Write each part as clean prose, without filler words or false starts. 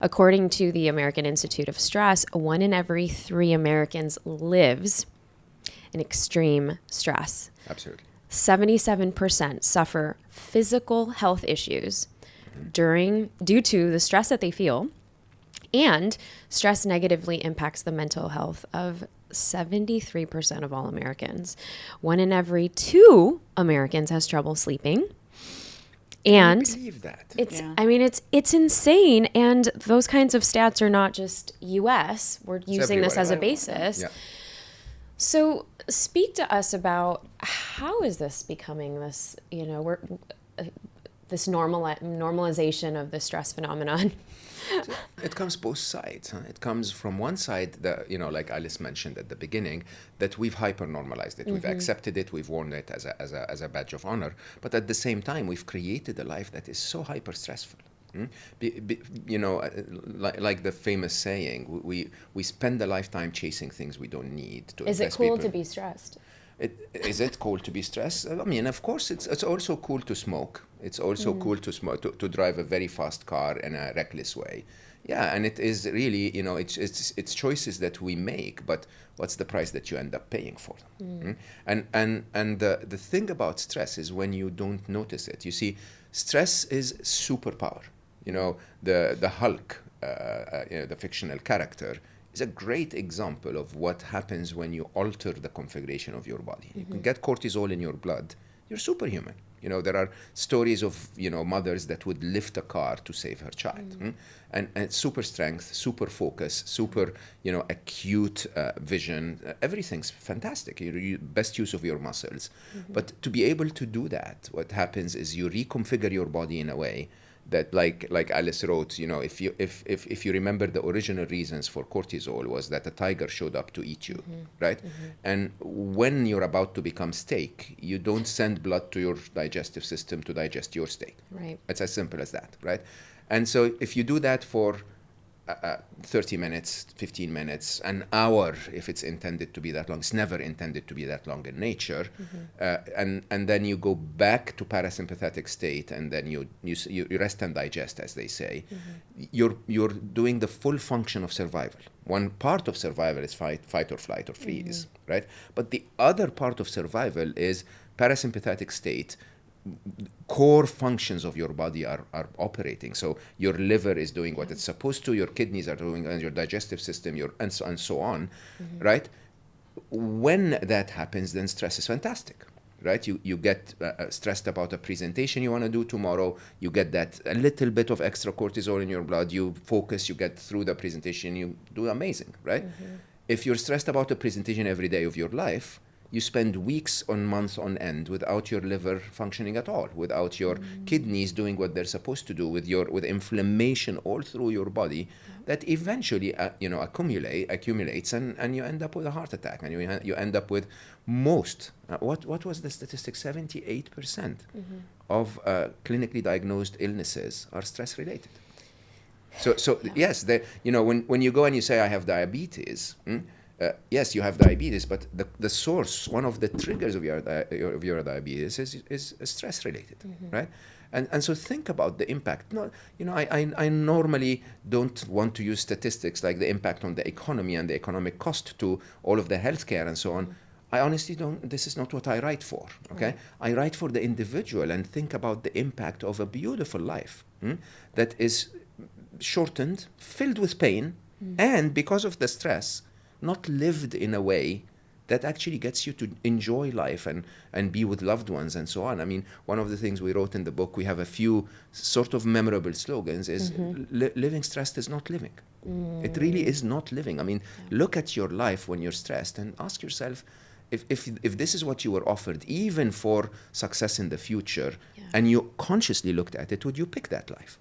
According to the American Institute of Stress, 1 in every 3 Americans lives in extreme stress. Absolutely. 77% suffer physical health issues due to the stress that they feel, and stress negatively impacts the mental health of 73% of all Americans. 1 in every 2 Americans has trouble sleeping. And Can you believe that? it's insane. And those kinds of stats are not just US. We're using this as a basis. Yeah. So speak to us about how is this becoming this, this normalization of the stress phenomenon? It comes both sides. Huh? It comes from one side, like Alice mentioned at the beginning, that we've hyper-normalized it. We've accepted it. We've worn it as a badge of honor. But at the same time, we've created a life that is so hyper-stressful. Like the famous saying, we spend a lifetime chasing things we don't need. Is it cool to be stressed? Is it cool to be stressed? I mean, of course, it's also cool to smoke. It's also cool to smoke, to drive a very fast car in a reckless way. Yeah, and it is really, it's choices that we make, but what's the price that you end up paying for them? And the thing about stress is when you don't notice it. You see, stress is superpower. The Hulk, the fictional character, is a great example of what happens when you alter the configuration of your body. You can get cortisol in your blood, you're superhuman. There are stories of, mothers that would lift a car to save her child. And super strength, super focus, super, acute vision, everything's fantastic. Best use of your muscles. But to be able to do that, what happens is you reconfigure your body in a way that, like Alice wrote, if you remember, the original reasons for cortisol was that a tiger showed up to eat you, right? And when you're about to become steak, you don't send blood to your digestive system to digest your steak. Right. It's as simple as that, right? And so if you do that for 30 minutes, 15 minutes, an hour, if it's intended to be that long. It's never intended to be that long in nature. And then you go back to parasympathetic state, and then you rest and digest, as they say. You're doing the full function of survival. One part of survival is fight or flight or freeze, right? But the other part of survival is parasympathetic state. Core functions of your body are operating. So your liver is doing what it's supposed to, your kidneys are doing, and your digestive system, and so on, right? When that happens, then stress is fantastic, right? You get stressed about a presentation you want to do tomorrow, you get that a little bit of extra cortisol in your blood, you focus, you get through the presentation, you do amazing, right? If you're stressed about a presentation every day of your life, you spend weeks on months on end without your liver functioning at all, without your kidneys doing what they're supposed to do, with inflammation all through your body, that eventually accumulates, and you end up with a heart attack, and you end up with what was the statistic? 78% of clinically diagnosed illnesses are stress related. So yes, when you go and you say I have diabetes. Yes, you have diabetes, but the source, one of the triggers of your diabetes is stress related, right? And so think about the impact. I normally don't want to use statistics like the impact on the economy and the economic cost to all of the healthcare and so on. I honestly don't. This is not what I write for. Okay, I write for the individual and think about the impact of a beautiful life that is shortened, filled with pain, and because of the stress, not lived in a way that actually gets you to enjoy life and be with loved ones and so on. I mean, one of the things we wrote in the book, we have a few sort of memorable slogans, is living stressed is not living. It really is not living. I mean, look at your life when you're stressed and ask yourself, if this is what you were offered, even for success in the future, and you consciously looked at it, would you pick that life?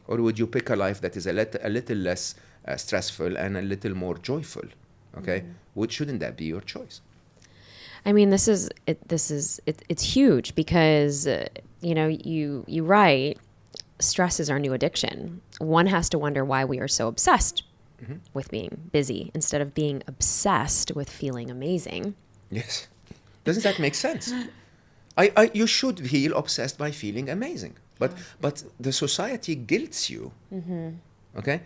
Or would you pick a life that is a little less stressful and a little more joyful? Okay, shouldn't that be your choice? I mean, it's huge because you write, stress is our new addiction. One has to wonder why we are so obsessed with being busy instead of being obsessed with feeling amazing. Yes, doesn't that make sense? You should feel obsessed by feeling amazing, but the society guilts you Okay?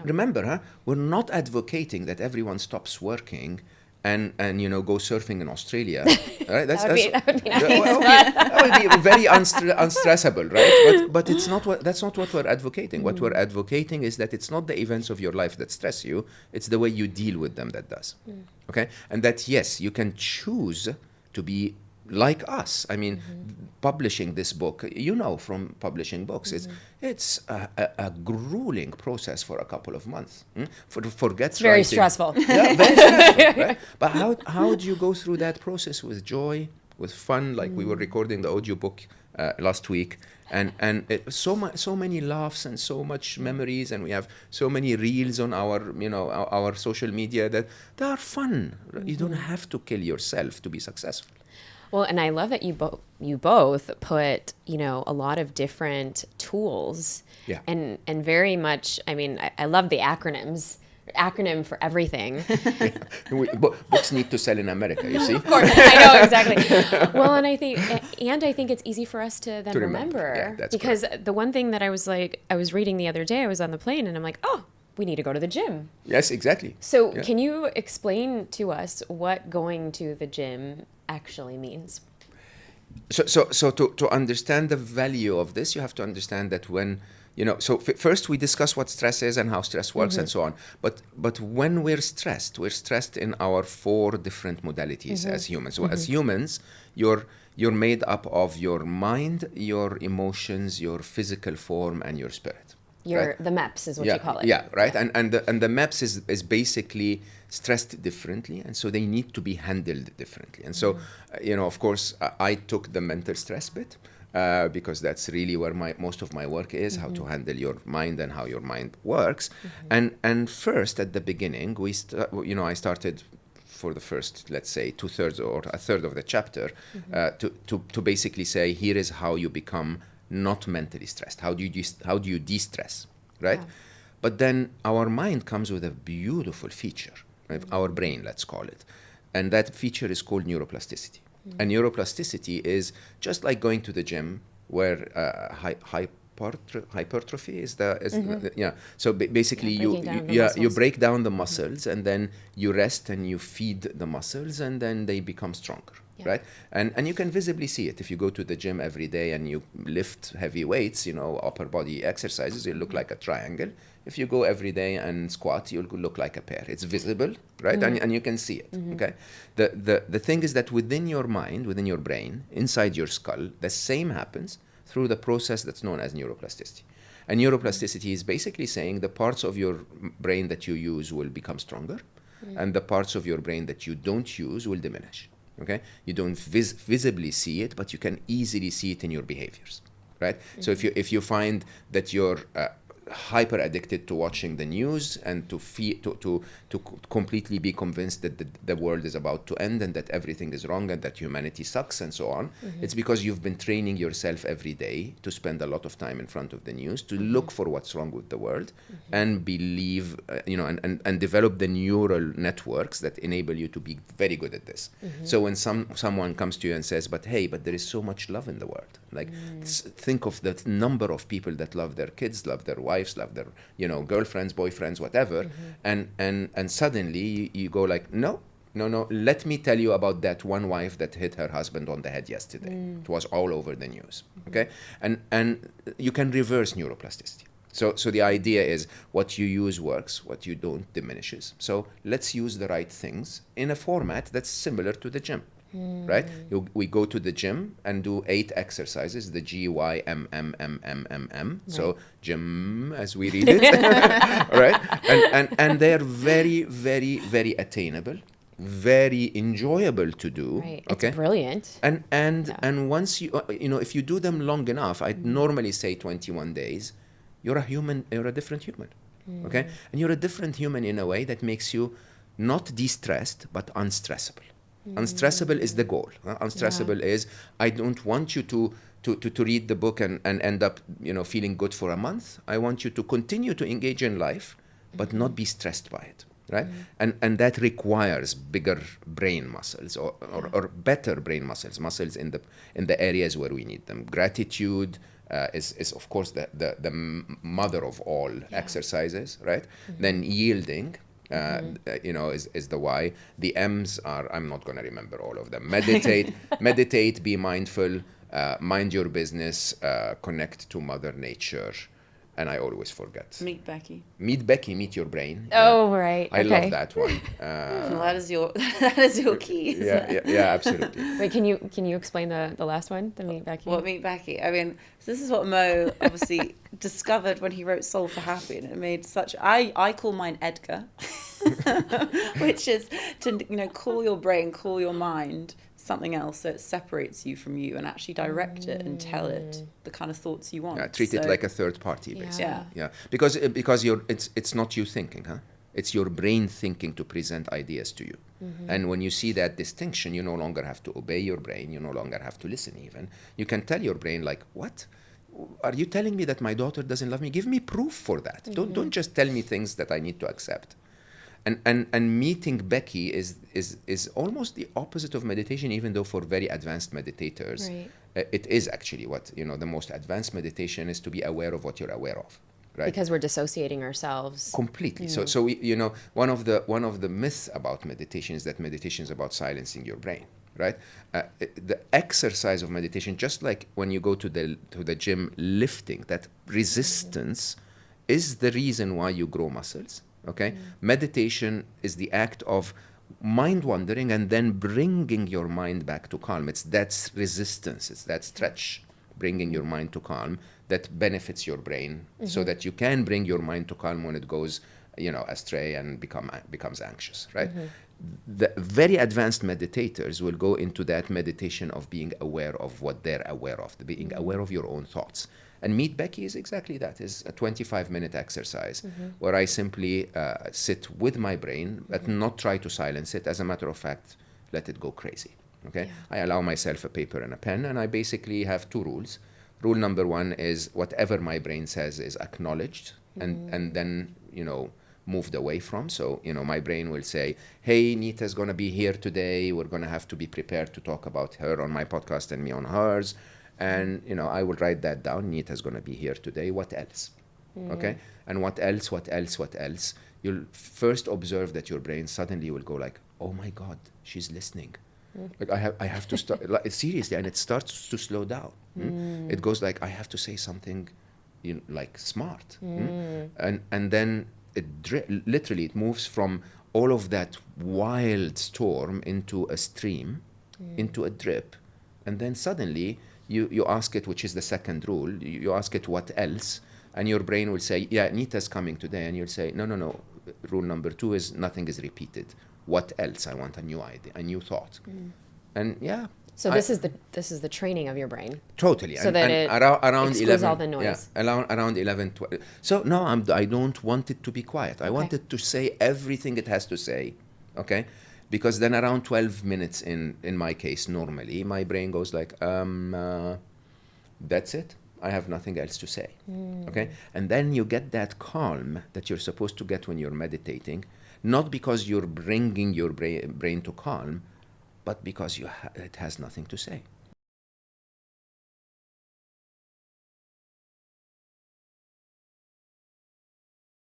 Remember, we're not advocating that everyone stops working and go surfing in Australia, right? That would be nice. That would be very unstressable, right? But it's not that's not what we're advocating. What we're advocating is that it's not the events of your life that stress you; it's the way you deal with them that does. Okay, and that yes, you can choose to be like us. I mean, publishing this book, from publishing books, it's a grueling process for a couple of months. Forget It's very writing. stressful. Yeah, very stressful, right? But how do you go through that process with joy, with fun? Like we were recording the audiobook last week, and so many laughs and so much memories, and we have so many reels on our social media that they are fun. You don't have to kill yourself to be successful. Well, and I love that you both put, a lot of different tools. Yeah. And very much, I mean, I love the acronyms. Acronym for everything. Books need to sell in America, you see? Of course, I know, exactly. Well, and I think it's easy for us to then remember. Yeah, that's because correct. the one thing that I was reading the other day, I was on the plane and I'm like, oh, we need to go to the gym. Yes, exactly. So can you explain to us what going to the gym actually means? So to understand the value of this, you have to understand that when, first we discuss what stress is and how stress works and so on. But when we're stressed in our 4 different modalities as humans. So as humans, you're made up of your mind, your emotions, your physical form, and your spirit. Right? The MEPS is what you call it. Yeah, right. Yeah. And the MEPS is basically stressed differently, and so they need to be handled differently. And so, of course, I took the mental stress bit because that's really where most of my work is, how to handle your mind and how your mind works. And first, at the beginning, I started for the first, let's say, 2/3 or a third of the chapter to basically say, here is how you become not mentally stressed. How do you de-stress, right? Yeah. But then our mind comes with a beautiful feature, right? Our brain, let's call it, and that feature is called neuroplasticity. And neuroplasticity is just like going to the gym, where hypertrophy is the So basically, you break down the muscles, and then you rest and you feed the muscles, and then they become stronger. Yeah. Right? And you can visibly see it. If you go to the gym every day and you lift heavy weights, upper body exercises, you look like a triangle. If you go every day and squat, you'll look like a pear. It's visible, right? And you can see it, okay? The thing is that within your mind, within your brain, inside your skull, the same happens through the process that's known as neuroplasticity. And neuroplasticity is basically saying the parts of your brain that you use will become stronger, and the parts of your brain that you don't use will diminish. Okay, you don't visibly see it, but you can easily see it in your behaviors, right? So if you find that you're hyper addicted to watching the news and to completely be convinced that the world is about to end and that everything is wrong and that humanity sucks and so on, it's because you've been training yourself every day to spend a lot of time in front of the news, to look for what's wrong with the world, and believe, and develop the neural networks that enable you to be very good at this. So when someone comes to you and says, but there is so much love in the world, like think of the number of people that love their kids, love their wives, love their girlfriends, boyfriends, whatever, and suddenly you go like, no, let me tell you about that one wife that hit her husband on the head yesterday. It was all over the news. Okay, and you can reverse neuroplasticity. So the idea is what you use works, what you don't diminishes. So let's use the right things in a format that's similar to the gym. Right? We go to the gym and do 8 exercises, the GYMMMMM. Right. So gym, as we read it, right? And they're very, very, very attainable, very enjoyable to do. Right. Okay? It's brilliant. And once if you do them long enough, I'd normally say 21 days, you're a different human. Okay? And you're a different human in a way that makes you not de-stressed, but unstressable. Unstressable is the goal. Unstressable is, I don't want you to read the book and end up feeling good for a month. I want you to continue to engage in life, but not be stressed by it, right? And that requires bigger brain muscles or better brain muscles in the areas where we need them. Gratitude, is of course the mother of all exercises, right? Then yielding, is the Y. The M's are, I'm not going to remember all of them. Meditate, be mindful, mind your business, connect to Mother Nature. And I always forget. Meet Becky. Meet Becky, meet your brain. Oh, right. I okay. love that one. Well, that is your key. Isn't it? Yeah, absolutely. Wait, can you explain the last one, the Meet Becky? What Meet Becky? I mean, so this is what Mo obviously discovered when he wrote Soul for Happy, and it made such. I call mine Edgar, which is to call your brain, call your mind something else, so it separates you from you and actually direct it and tell it the kind of thoughts you want. Yeah, treat it like a third party, basically. Yeah. Because it's not you thinking, huh? It's your brain thinking to present ideas to you. And when you see that distinction, you no longer have to obey your brain. You no longer have to listen even. You can tell your brain, like, what? Are you telling me that my daughter doesn't love me? Give me proof for that. Don't just tell me things that I need to accept. And meeting Becky is almost the opposite of meditation, even though for very advanced meditators, it is actually what, the most advanced meditation is to be aware of what you're aware of. Right? Because we're dissociating ourselves Completely. So we, one of the myths about meditation is that meditation is about silencing your brain, right? The exercise of meditation, just like when you go to the gym lifting, that resistance is the reason why you grow muscles. Okay, meditation is the act of mind wandering and then bringing your mind back to calm. It's that resistance, it's that stretch, bringing your mind to calm that benefits your brain, so that you can bring your mind to calm when it goes, astray and becomes anxious, right? The very advanced meditators will go into that meditation of being aware of what they're aware of, being aware of your own thoughts. And Meet Becky is exactly that. It's a 25-minute exercise where I simply sit with my brain, but not try to silence it. As a matter of fact, let it go crazy. Okay? Yeah. I allow myself a paper and a pen, and I basically have two rules. Rule number one is whatever my brain says is acknowledged and then, moved away from. So, my brain will say, hey, Neeta's going to be here today. We're going to have to be prepared to talk about her on my podcast and me on hers. And, I will write that down. Neeta's going to be here today. What else? Okay? And what else? You'll first observe that your brain suddenly will go like, oh my God, she's listening. Like I have to start, like, seriously, and it starts to slow down. It goes like, I have to say something, like smart. And then it literally, it moves from all of that wild storm into a stream, into a drip. And then suddenly, you ask it, which is the second rule, you ask it what else, and your brain will say, yeah, Neeta's coming today, and you'll say, no, rule number two is nothing is repeated. What else? I want a new idea, a new thought. And yeah. So this is the training of your brain. Totally. So that it around excludes 11, all the noise. Yeah, around 11, 12. So no, I don't want it to be quiet. I want it to say everything it has to say, okay? Because then around 12 minutes in my case, normally, my brain goes like, that's it. I have nothing else to say, okay? And then you get that calm that you're supposed to get when you're meditating, not because you're bringing your brain to calm, but because it has nothing to say.